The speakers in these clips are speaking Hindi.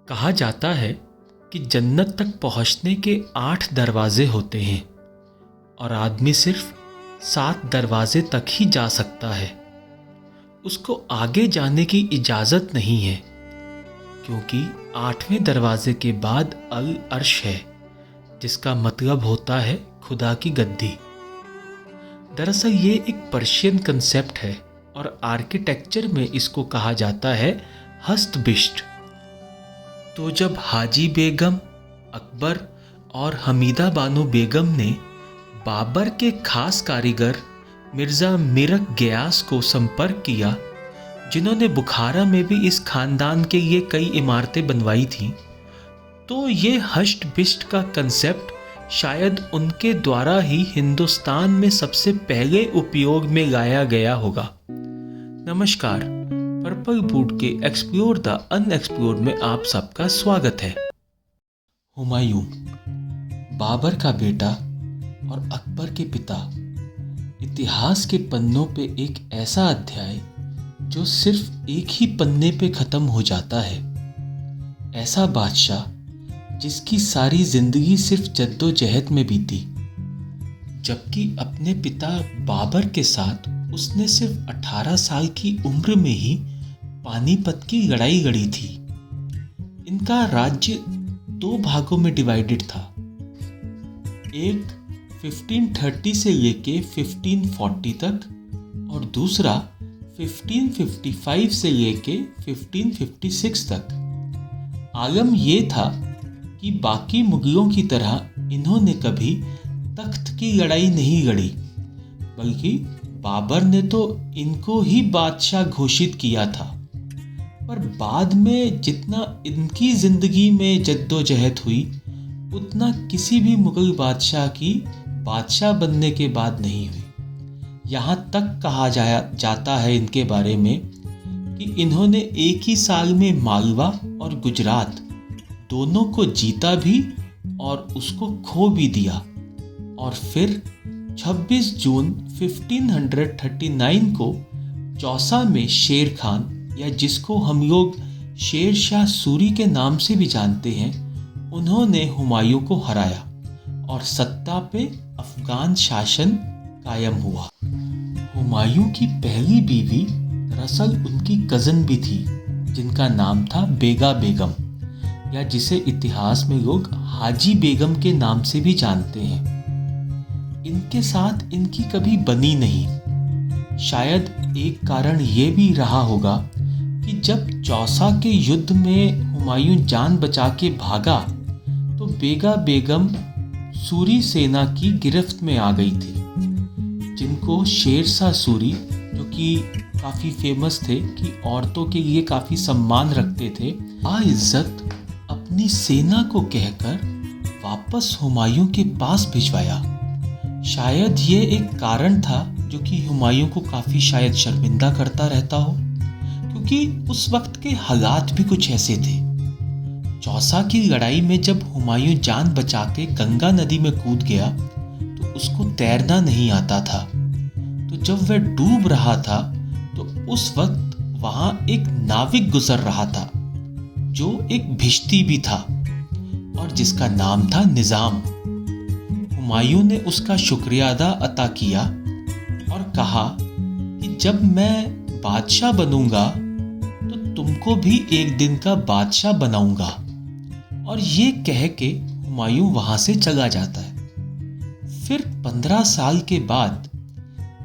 कहा जाता है कि जन्नत तक पहुंचने के 8 दरवाजे होते हैं और आदमी सिर्फ 7 दरवाजे तक ही जा सकता है। उसको आगे जाने की इजाज़त नहीं है, क्योंकि 8वें दरवाजे के बाद अल अर्श है, जिसका मतलब होता है खुदा की गद्दी। दरअसल ये एक पर्शियन कंसेप्ट है और आर्किटेक्चर में इसको कहा जाता है हस्तबिष्ट। तो जब हाजी बेगम, अकबर और हमीदा बानो बेगम ने बाबर के खास कारीगर मिर्ज़ा मिरक गयास को संपर्क किया, जिन्होंने बुखारा में भी इस खानदान के लिए कई इमारतें बनवाई थीं, तो ये हष्ट बिष्ट का कंसेप्ट शायद उनके द्वारा ही हिंदुस्तान में सबसे पहले उपयोग में लाया गया होगा। नमस्कार, पर्पल बूट के एक्सप्लोर द अनएक्सप्लोर्ड में आप सबका स्वागत है। हुमायूं, बाबर का बेटा और अकबर के पिता, इतिहास के पन्नों पे एक ऐसा अध्याय जो सिर्फ एक ही पन्ने पे खत्म हो जाता है। ऐसा बादशाह जिसकी सारी जिंदगी सिर्फ जद्दोजहद में बीती, जबकि अपने पिता बाबर के साथ उसने सिर्फ 18 साल की उम्र में ही पानीपत की लड़ाई लड़ी थी। इनका राज्य 2 भागों में डिवाइडेड था। एक 1530 से लेके 1540 तक और दूसरा 1555 से लेके 1556 तक। आलम ये था कि बाकी मुगलों की तरह इन्होंने कभी तख्त की लड़ाई नहीं लड़ी, बल्कि बाबर ने तो इनको ही बादशाह घोषित किया था। पर बाद में जितना इनकी जिंदगी में जद्दोजहद हुई, उतना किसी भी मुगल बादशाह की बादशाह बनने के बाद नहीं हुई। यहाँ तक कहा जाता है इनके बारे में कि इन्होंने एक ही साल में मालवा और गुजरात दोनों को जीता भी और उसको खो भी दिया, और फिर 26 जून 1539 को चौसा में शेर खान, या जिसको हम लोग शेर शाह सूरी के नाम से भी जानते हैं, उन्होंने हुमायूं को हराया और सत्ता पे अफगान शासन कायम हुआ। हुमायूं की पहली बीवी दरअसल उनकी कज़न भी थी, जिनका नाम था बेगा बेगम, या जिसे इतिहास में लोग हाजी बेगम के नाम से भी जानते हैं। इनके साथ इनकी कभी बनी नहीं। शायद एक कारण ये भी रहा होगा कि जब चौसा के युद्ध में हुमायूं जान बचा के भागा, तो बेगा बेगम सूरी सेना की गिरफ्त में आ गई थी, जिनको शेर शाह सूरी, जो कि काफ़ी फेमस थे कि औरतों के लिए काफ़ी सम्मान रखते थे, इज्जत अपनी सेना को कहकर वापस हुमायूं के पास भिजवाया। शायद ये एक कारण था जो कि हुमायूं को काफ़ी शायद शर्मिंदा करता रहता हो, क्योंकि उस वक्त के हालात भी कुछ ऐसे थे। चौसा की लड़ाई में जब हुमायूं जान बचा के गंगा नदी में कूद गया, तो उसको तैरना नहीं आता था। तो जब वह डूब रहा था, तो उस वक्त वहां एक नाविक गुजर रहा था, जो एक भिश्ती भी था और जिसका नाम था निज़ाम। हुमायूं ने उसका शुक्रिया अदा किया और कहा कि जब मैं बादशाह बनूंगा तो तुमको भी एक दिन का बादशाह बनाऊंगा। और ये कह के हुमायूं वहां से चला जाता है। फिर 15 साल के बाद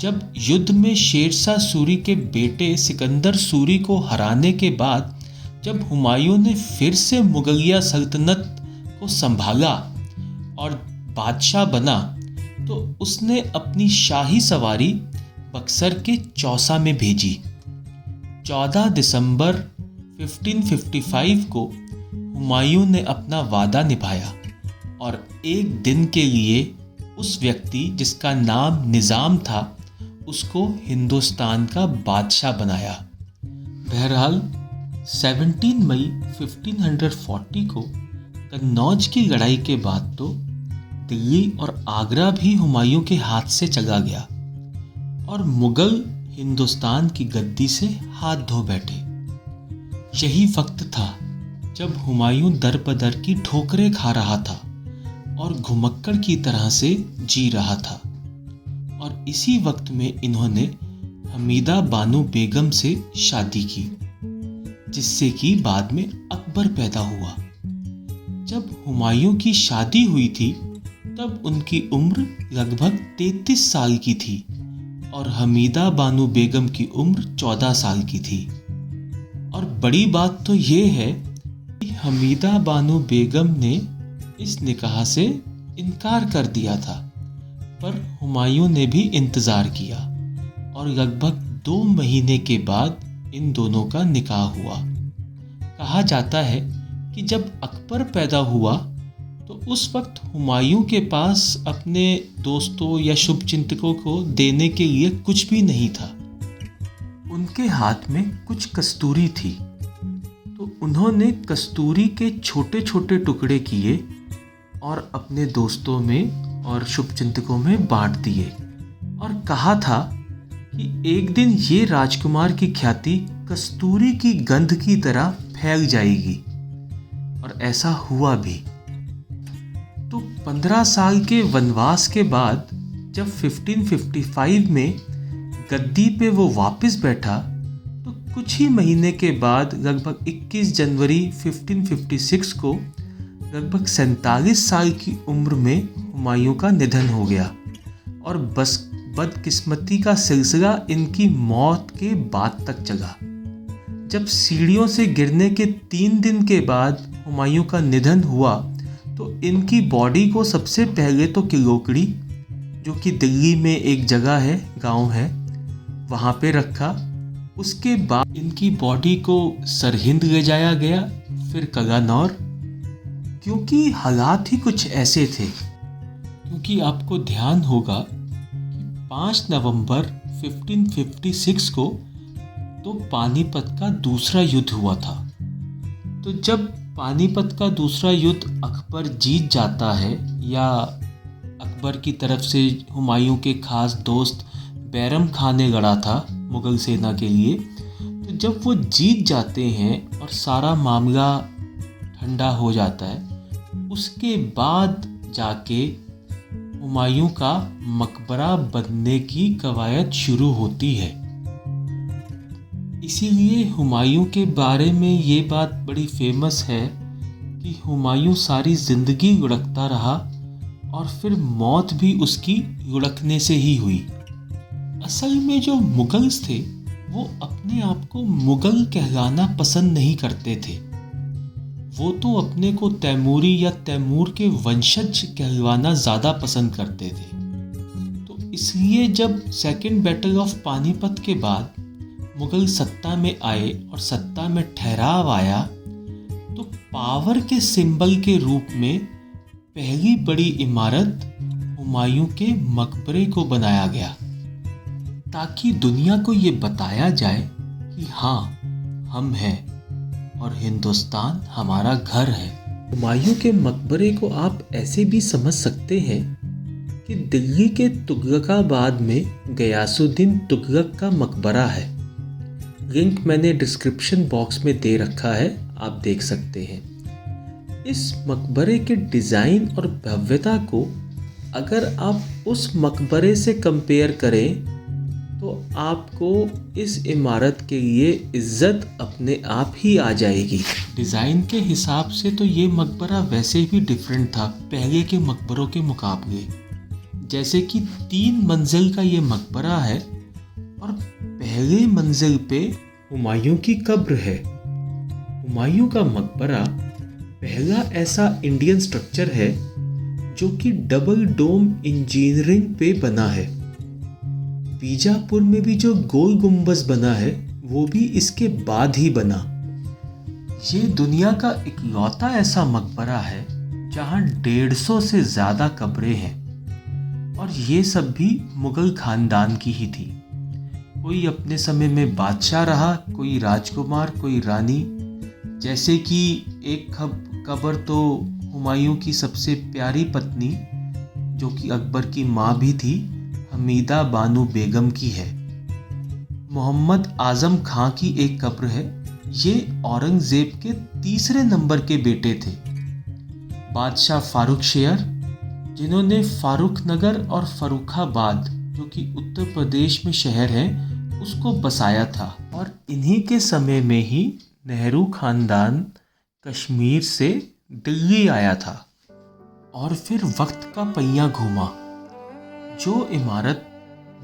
जब युद्ध में शेरशाह सूरी के बेटे सिकंदर सूरी को हराने के बाद जब हुमायूं ने फिर से मुगलिया सल्तनत को संभाला और बादशाह बना, तो उसने अपनी शाही सवारी बक्सर के चौसा में भेजी। 14 दिसंबर 1555 को हुमायूं ने अपना वादा निभाया और एक दिन के लिए उस व्यक्ति जिसका नाम निज़ाम था, उसको हिंदुस्तान का बादशाह बनाया। बहरहाल 17 मई 1540 को कन्नौज की लड़ाई के बाद तो दिल्ली और आगरा भी हुमायूं के हाथ से चला गया और मुगल हिंदुस्तान की गद्दी से हाथ धो बैठे। यही वक्त था जब हुमायूं दर बदर की ठोकरें खा रहा था और घुमक्कड़ की तरह से जी रहा था। और इसी वक्त में इन्होंने हमीदा बानो बेगम से शादी की, जिससे कि बाद में अकबर पैदा हुआ। जब हुमायूं की शादी हुई थी तब उनकी उम्र लगभग 33 साल की थी और हमीदा बानो बेगम की उम्र 14 साल की थी। और बड़ी बात तो ये है कि हमीदा बानो बेगम ने इस निकाह से इनकार कर दिया था, पर हुमायूं ने भी इंतज़ार किया और लगभग 2 महीने के बाद इन दोनों का निकाह हुआ। कहा जाता है कि जब अकबर पैदा हुआ तो उस वक्त हुमायूं के पास अपने दोस्तों या शुभचिंतकों को देने के लिए कुछ भी नहीं था। उनके हाथ में कुछ कस्तूरी थी, तो उन्होंने कस्तूरी के छोटे छोटे टुकड़े किए और अपने दोस्तों में और शुभचिंतकों में बांट दिए और कहा था कि एक दिन ये राजकुमार की ख्याति कस्तूरी की गंध की तरह फैल जाएगी। और ऐसा हुआ भी। तो 15 साल के वनवास के बाद जब 1555 में गद्दी पे वो वापस बैठा तो कुछ ही महीने के बाद लगभग 21 जनवरी 1556 को लगभग 47 साल की उम्र में हुमायूं का निधन हो गया। और बस बदकिस्मती का सिलसिला इनकी मौत के बाद तक चला। जब सीढ़ियों से गिरने के 3 दिन के बाद हुमायूं का निधन हुआ तो इनकी बॉडी को सबसे पहले तो किलोकड़ी, जो कि दिल्ली में एक जगह है, गांव है, वहाँ पे रखा। उसके बाद इनकी बॉडी को सरहिंद ले जाया गया, फिर कलानौर, क्योंकि हालात ही कुछ ऐसे थे। क्योंकि आपको ध्यान होगा कि 5 नवंबर 1556 को तो पानीपत का दूसरा युद्ध हुआ था। तो जब पानीपत का दूसरा युद्ध अकबर जीत जाता है, या अकबर की तरफ से हुमायूं के खास दोस्त बैरम खान ने लड़ा था मुग़ल सेना के लिए, तो जब वो जीत जाते हैं और सारा मामला ठंडा हो जाता है, उसके बाद जाके हुमायूं का मकबरा बनने की कवायद शुरू होती है। इसीलिए हुमायूं के बारे में ये बात बड़ी फेमस है कि हुमायूं सारी ज़िंदगी लुढ़कता रहा और फिर मौत भी उसकी लुढ़कने से ही हुई। असल में जो मुगल्स थे वो अपने आप को मुग़ल कहलाना पसंद नहीं करते थे। वो तो अपने को तैमूरी या तैमूर के वंशज कहलवाना ज़्यादा पसंद करते थे। तो इसलिए जब सेकेंड बैटल ऑफ पानीपत के बाद मुग़ल सत्ता में आए और सत्ता में ठहराव आया, तो पावर के सिंबल के रूप में पहली बड़ी इमारत हुमायूं के मकबरे को बनाया गया, ताकि दुनिया को ये बताया जाए कि हाँ, हम हैं और हिंदुस्तान हमारा घर है। हुमायूं के मकबरे को आप ऐसे भी समझ सकते हैं कि दिल्ली के तुगलकाबाद में गयासुद्दीन तुगलक का मकबरा है। लिंक मैंने डिस्क्रिप्शन बॉक्स में दे रखा है, आप देख सकते हैं। इस मकबरे के डिज़ाइन और भव्यता को अगर आप उस मकबरे से कंपेयर करें तो आपको इस इमारत के लिए इज्जत अपने आप ही आ जाएगी। डिज़ाइन के हिसाब से तो ये मकबरा वैसे भी डिफरेंट था पहले के मकबरों के मुकाबले। जैसे कि 3 मंजिल का ये मकबरा है और पहले मंजिल पे हुमायूं की कब्र है। हुमायूं का मकबरा पहला ऐसा इंडियन स्ट्रक्चर है जो कि डबल डोम इंजीनियरिंग पे बना है। बीजापुर में भी जो गोल गुंबज बना है वो भी इसके बाद ही बना। ये दुनिया का इकलौता ऐसा मकबरा है जहां 150 से ज़्यादा कब्रें हैं और ये सब भी मुग़ल खानदान की ही थी। कोई अपने समय में बादशाह रहा, कोई राजकुमार, कोई रानी। जैसे कि एक कब्र तो हुमायूं की सबसे प्यारी पत्नी, जो कि अकबर की माँ भी थी, हमीदा बानो बेगम की है। मोहम्मद आज़म खां की एक कब्र है ये औरंगजेब के तीसरे नंबर के बेटे थे। बादशाह फारुख शेयर, जिन्होंने फारुख नगर और फर्रुखाबाद, जो कि उत्तर प्रदेश में शहर है, उसको बसाया था। और इन्हीं के समय में ही नेहरू खानदान कश्मीर से दिल्ली आया था। और फिर वक्त का पहिया घूमा। जो इमारत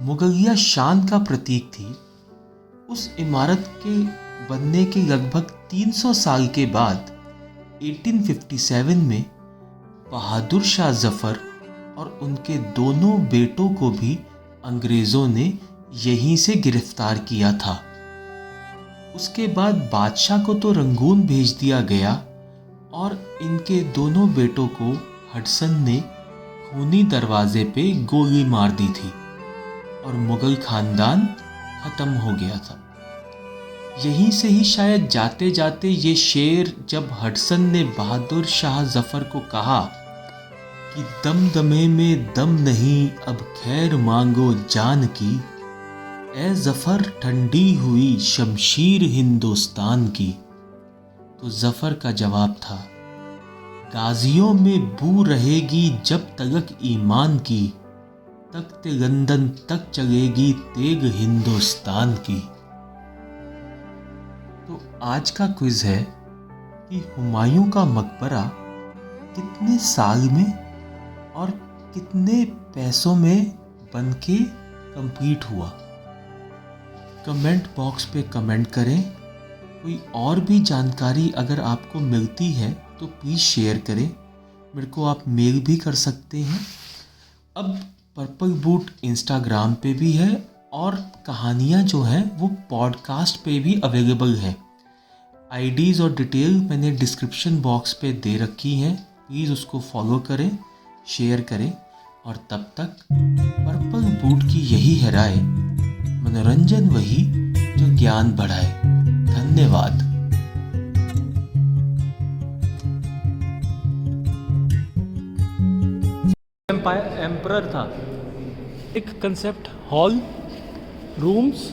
मुगलिया शान का प्रतीक थी, उस इमारत के बनने के लगभग 300 साल के बाद 1857 में बहादुर शाह जफर और उनके दोनों बेटों को भी अंग्रेज़ों ने यहीं से गिरफ्तार किया था। उसके बाद बादशाह को तो रंगून भेज दिया गया और इनके दोनों बेटों को हडसन ने खूनी दरवाजे पे गोली मार दी थी और मुगल खानदान खत्म हो गया था। यहीं से ही शायद जाते जाते ये शेर, जब हडसन ने बहादुर शाह जफर को कहा कि दमदमे में दम नहीं अब खैर मांगो जान की, ए जफर ठंडी हुई शमशीर हिंदुस्तान की, तो जफर का जवाब था, गाजियों में बू रहेगी जब तलक ईमान की, तख्त लंदन तक चलेगी तेग हिंदुस्तान की। तो आज का क्विज है कि हुमायूं का मकबरा कितने साल में और कितने पैसों में बनके कंप्लीट हुआ। कमेंट बॉक्स पे कमेंट करें। कोई और भी जानकारी अगर आपको मिलती है तो प्लीज़ शेयर करें। मेरे को आप मेल भी कर सकते हैं। अब पर्पल बूट इंस्टाग्राम पे भी है और कहानियाँ जो हैं वो पॉडकास्ट पे भी अवेलेबल है। आईडीज़ और डिटेल मैंने डिस्क्रिप्शन बॉक्स पे दे रखी हैं। प्लीज़ उसको फॉलो करें, शेयर करें। और तब तक पर्पल बूट की यही है राय, मनोरंजन वही जो ज्ञान बढ़ाए। धन्यवाद। एम्परर था एक कंसेप्ट, हॉल, रूम्स,